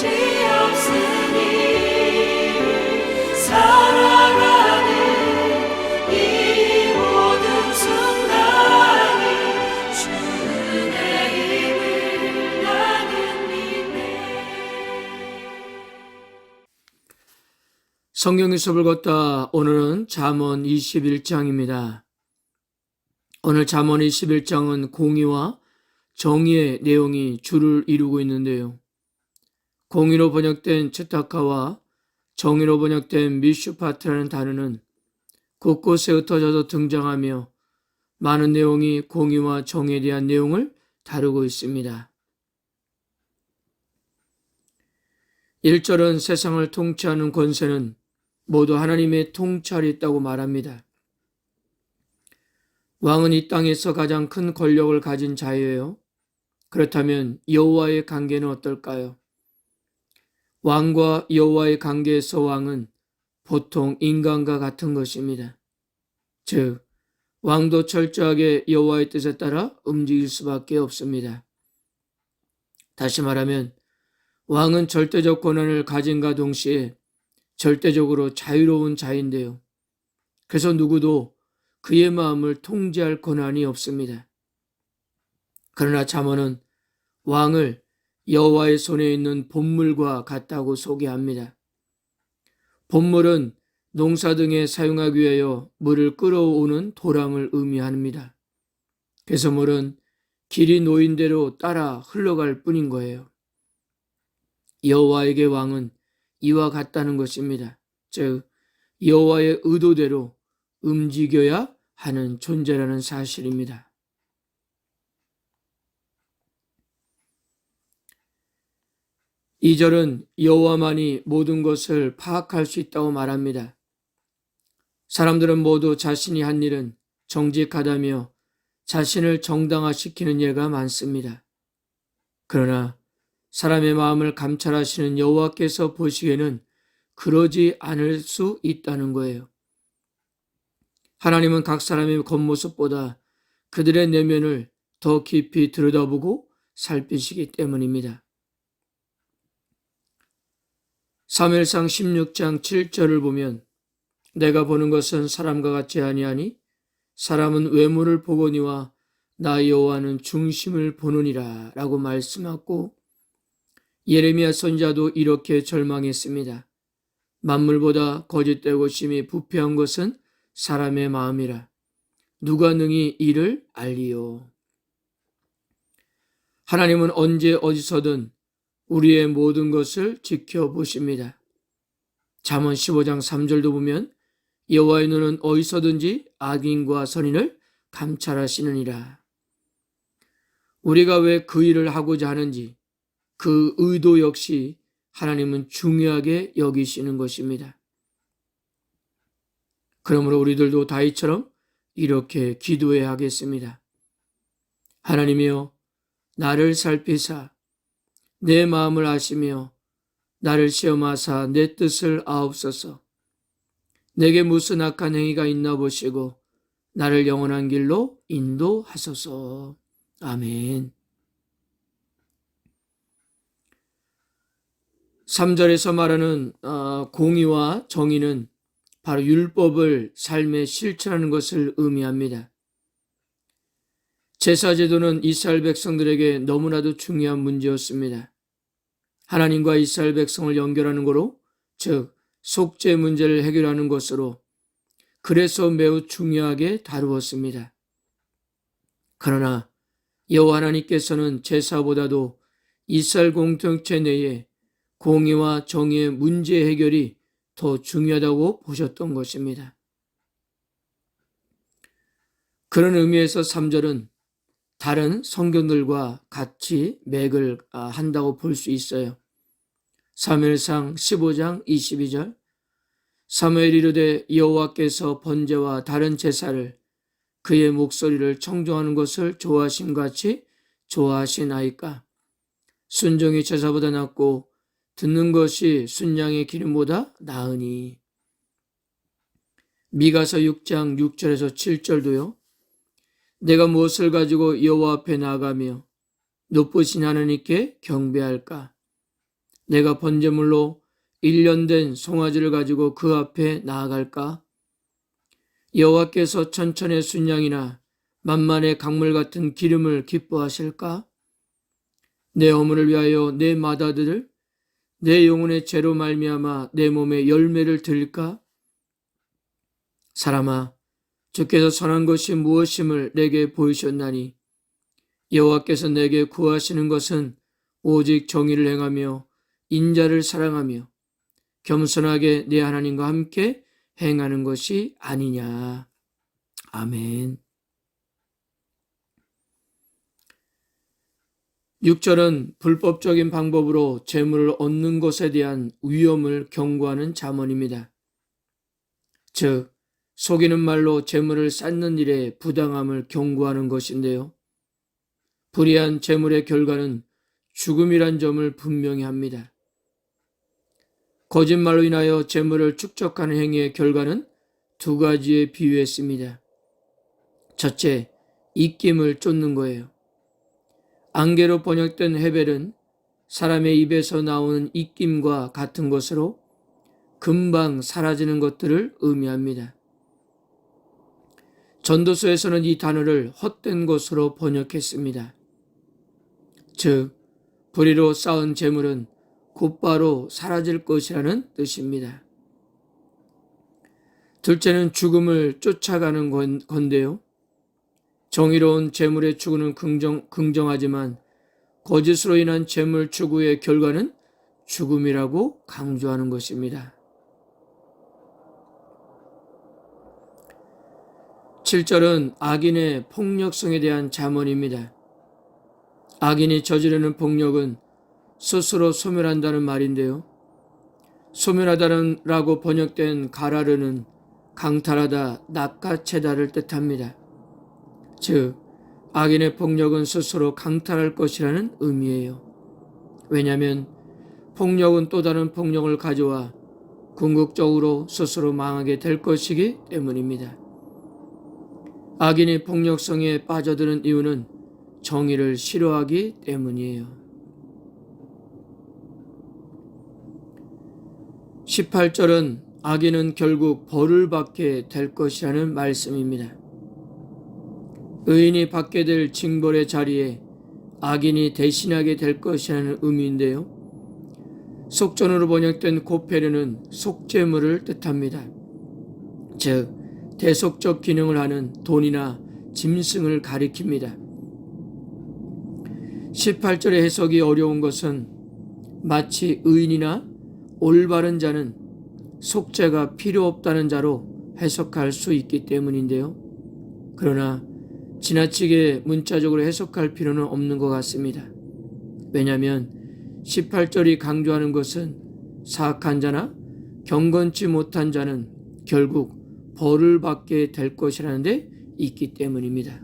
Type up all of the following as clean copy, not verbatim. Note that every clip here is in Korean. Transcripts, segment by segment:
없으니 살아가는 이 모든 순간이 주 은혜임을 나는 믿네. 성경의 숲을 걷다. 오늘은 잠언 21장입니다. 오늘 잠언 21장은 공의와 정의의 내용이 주를 이루고 있는데요. 공의로 번역된 츠타카와 정의로 번역된 미슈파트라는 단어는 곳곳에 흩어져서 등장하며 많은 내용이 공의와 정의에 대한 내용을 다루고 있습니다. 1절은 세상을 통치하는 권세는 모두 하나님의 통찰이 있다고 말합니다. 왕은 이 땅에서 가장 큰 권력을 가진 자예요. 그렇다면 여호와의 관계는 어떨까요? 왕과 여호와의 관계에서 왕은 보통 인간과 같은 것입니다. 즉, 왕도 철저하게 여호와의 뜻에 따라 움직일 수밖에 없습니다. 다시 말하면 왕은 절대적 권한을 가진과 동시에 절대적으로 자유로운 자인데요. 그래서 누구도 그의 마음을 통제할 권한이 없습니다. 그러나 잠언은 왕을 여호와의 손에 있는 본물과 같다고 소개합니다. 본물은 농사 등에 사용하기 위하여 물을 끌어오는 도랑을 의미합니다. 그래서 물은 길이 놓인 대로 따라 흘러갈 뿐인 거예요. 여호와에게 왕은 이와 같다는 것입니다. 즉, 여호와의 의도대로 움직여야 하는 존재라는 사실입니다. 2절은 여호와만이 모든 것을 파악할 수 있다고 말합니다. 사람들은 모두 자신이 한 일은 정직하다며 자신을 정당화시키는 예가 많습니다. 그러나 사람의 마음을 감찰하시는 여호와께서 보시기에는 그러지 않을 수 있다는 거예요. 하나님은 각 사람의 겉모습보다 그들의 내면을 더 깊이 들여다보고 살피시기 때문입니다. 사무엘상 16장 7절을 보면 내가 보는 것은 사람과 같지 아니하니 사람은 외모를 보거니와 나 여호와는 중심을 보느니라 라고 말씀하고, 예레미야 선지자도 이렇게 절망했습니다. 만물보다 거짓되고 심히 부패한 것은 사람의 마음이라 누가 능히 이를 알리요. 하나님은 언제 어디서든 우리의 모든 것을 지켜보십니다. 잠언 15장 3절도 보면 여호와의 눈은 어디서든지 악인과 선인을 감찰하시느니라. 우리가 왜 그 일을 하고자 하는지 그 의도 역시 하나님은 중요하게 여기시는 것입니다. 그러므로 우리들도 다윗처럼 이렇게 기도해야 하겠습니다. 하나님이여, 나를 살피사 내 마음을 아시며 나를 시험하사 내 뜻을 아옵소서. 내게 무슨 악한 행위가 있나 보시고 나를 영원한 길로 인도하소서. 아멘. 3절에서 말하는 공의와 정의는 바로 율법을 삶에 실천하는 것을 의미합니다. 제사제도는 이스라엘 백성들에게 너무나도 중요한 문제였습니다. 하나님과 이스라엘 백성을 연결하는 거로, 즉 속죄 문제를 해결하는 것으로, 그래서 매우 중요하게 다루었습니다. 그러나 여호와 하나님께서는 제사보다도 이스라엘 공동체 내에 공의와 정의의 문제 해결이 더 중요하다고 보셨던 것입니다. 그런 의미에서 3절은 다른 성경들과 같이 맥을 한다고 볼 수 있어요. 사무엘상 15장 22절, 사무엘이 이르되 여호와께서 번제와 다른 제사를 그의 목소리를 청종하는 것을 좋아하심같이 좋아하시나이까. 순종이 제사보다 낫고 듣는 것이 순양의 기름보다 나으니. 미가서 6장 6절에서 7절도요. 내가 무엇을 가지고 여호와 앞에 나가며 높으신 하나님께 경배할까? 내가 번제물로 1년 된 송아지를 가지고 그 앞에 나아갈까? 여호와께서 천천의 순양이나 만만의 강물 같은 기름을 기뻐하실까? 내 허물을 위하여 내 맏아들을 내 영혼의 죄로 말미암아 내 몸에 열매를 들까? 사람아, 주께서 선한 것이 무엇임을 내게 보이셨나니 여호와께서 내게 구하시는 것은 오직 정의를 행하며 인자를 사랑하며 겸손하게 내 하나님과 함께 행하는 것이 아니냐. 아멘. 6절은 불법적인 방법으로 재물을 얻는 것에 대한 위험을 경고하는 잠언입니다. 즉, 속이는 말로 재물을 쌓는 일에 부당함을 경고하는 것인데요. 불의한 재물의 결과는 죽음이란 점을 분명히 합니다. 거짓말로 인하여 재물을 축적하는 행위의 결과는 두 가지에 비유했습니다. 첫째, 입김을 쫓는 거예요. 안개로 번역된 헤벨은 사람의 입에서 나오는 입김과 같은 것으로 금방 사라지는 것들을 의미합니다. 전도서에서는 이 단어를 헛된 것으로 번역했습니다. 즉, 불의로 쌓은 재물은 곧바로 사라질 것이라는 뜻입니다. 둘째는 죽음을 쫓아가는 건데요. 정의로운 재물의 추구는 긍정하지만 거짓으로 인한 재물 추구의 결과는 죽음이라고 강조하는 것입니다. 7절은 악인의 폭력성에 대한 잠언입니다. 악인이 저지르는 폭력은 스스로 소멸한다는 말인데요. 소멸하다라고 번역된 가라르는 강탈하다, 낚아채다를 뜻합니다. 즉, 악인의 폭력은 스스로 강탈할 것이라는 의미예요. 왜냐하면 폭력은 또 다른 폭력을 가져와 궁극적으로 스스로 망하게 될 것이기 때문입니다. 악인이 폭력성에 빠져드는 이유는 정의를 싫어하기 때문이에요. 18절은 악인은 결국 벌을 받게 될 것이라는 말씀입니다. 의인이 받게 될 징벌의 자리에 악인이 대신하게 될 것이라는 의미인데요. 속전으로 번역된 고페르는 속죄물을 뜻합니다. 즉, 대속적 기능을 하는 돈이나 짐승을 가리킵니다. 18절의 해석이 어려운 것은 마치 의인이나 올바른 자는 속죄가 필요 없다는 자로 해석할 수 있기 때문인데요. 그러나 지나치게 문자적으로 해석할 필요는 없는 것 같습니다. 왜냐하면 18절이 강조하는 것은 사악한 자나 경건치 못한 자는 결국 벌을 받게 될 것이라는 데 있기 때문입니다.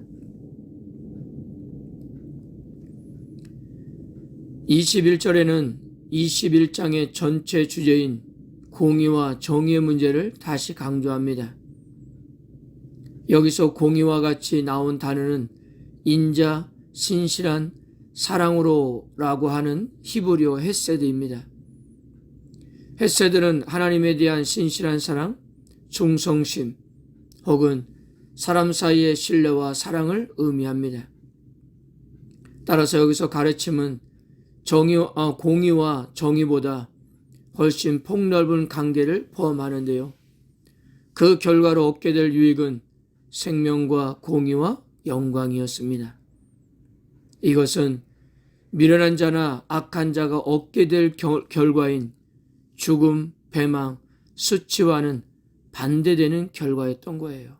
21절에는 21장의 전체 주제인 공의와 정의의 문제를 다시 강조합니다. 여기서 공의와 같이 나온 단어는 인자, 신실한, 사랑으로라고 하는 히브리어 헤세드입니다. 헤세드는 하나님에 대한 신실한 사랑, 충성심 혹은 사람 사이의 신뢰와 사랑을 의미합니다. 따라서 여기서 가르침은 공의와 정의보다 훨씬 폭넓은 관계를 포함하는데요. 그 결과로 얻게 될 유익은 생명과 공의와 영광이었습니다. 이것은 미련한 자나 악한 자가 얻게 될 결과인 죽음, 배망, 수치와는 반대되는 결과였던 거예요.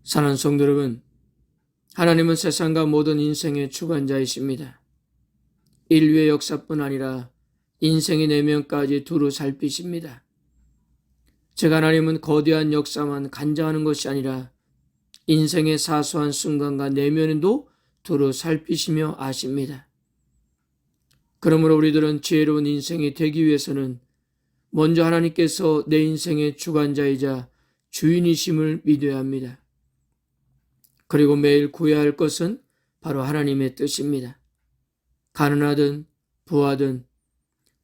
사랑하는 성도 여러분, 하나님은 세상과 모든 인생의 주관자이십니다. 인류의 역사뿐 아니라 인생의 내면까지 두루 살피십니다. 즉, 하나님은 거대한 역사만 간장하는 것이 아니라 인생의 사소한 순간과 내면도 두루 살피시며 아십니다. 그러므로 우리들은 지혜로운 인생이 되기 위해서는 먼저 하나님께서 내 인생의 주관자이자 주인이심을 믿어야 합니다. 그리고 매일 구해야 할 것은 바로 하나님의 뜻입니다. 가난하든 부하든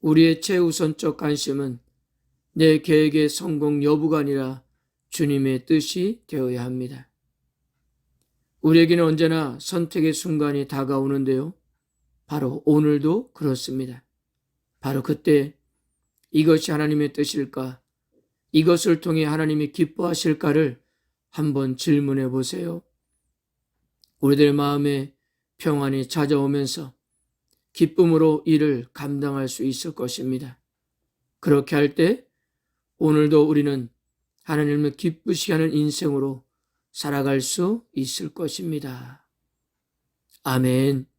우리의 최우선적 관심은 내 계획의 성공 여부가 아니라 주님의 뜻이 되어야 합니다. 우리에게는 언제나 선택의 순간이 다가오는데요. 바로 오늘도 그렇습니다. 바로 그때 이것이 하나님의 뜻일까? 이것을 통해 하나님이 기뻐하실까를 한번 질문해 보세요. 우리들 마음에 평안이 찾아오면서 기쁨으로 일을 감당할 수 있을 것입니다. 그렇게 할 때 오늘도 우리는 하나님을 기쁘시게 하는 인생으로 살아갈 수 있을 것입니다. 아멘.